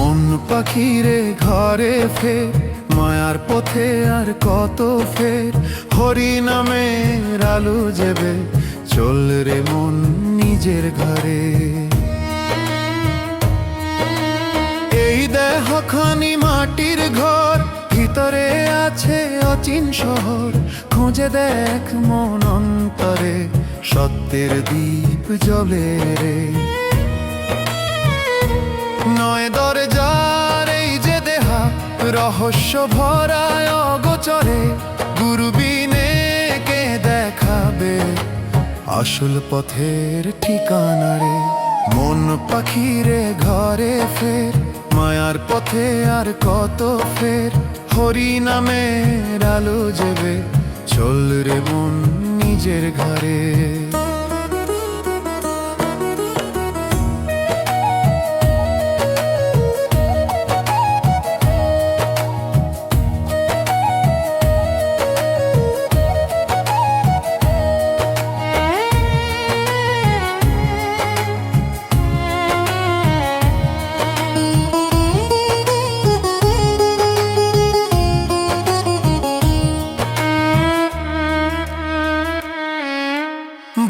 মন পাখিরে ঘরে ফের, মায়ার পথে আর কত ফের, হরি নামের আলো জেবে চল রে মন নিজের ঘরে। এই দেহখানি মাটির ঘর, ভিতরে আছে অচিন শহর, খুঁজে দেখ মন অন্তরে সত্যের দীপ জ্বলে রে। নয় দরজার এই যে দেহা, রহস্য ভরায় অগোচরে, গুরু বিনে কে দেখাবে আসল পথের ঠিকানা রে। মন পাখিরে ঘরে ফের, মায়ার পথে আর কত ফের, হরি নামের আলো জেবে চল রে মন নিজের ঘরে।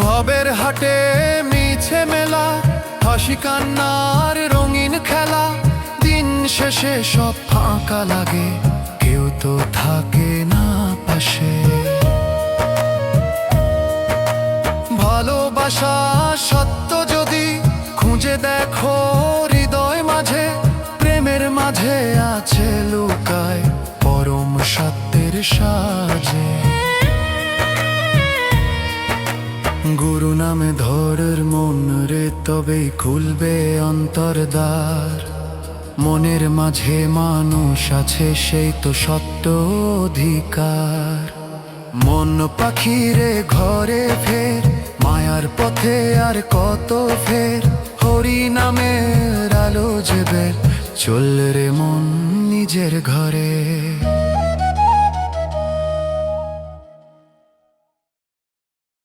ভবের হাটে মিছে মেলা, হাসি কান্নার রঙিন খেলা, দিন শেষে সব ফাঁকা লাগে, কেউ তো থাকে না পাশে। ভালোবাসা সত্য যদি খুঁজে দেখো হৃদয় মাঝে, প্রেমের মাঝে আছে লুকায় পরম সত্যের সাজে। গুরু নামে ধরের মন রে, তবেই খুলবে অন্তর দ্বার। মনের মাঝে মানুষ আছে, সেই তো সত্য অধিকার। মন পাখিরে ঘরে ফের, মায়ার পথে আর কত ফের, হরি নামের আলো জেবে চল রে মন নিজের ঘরে।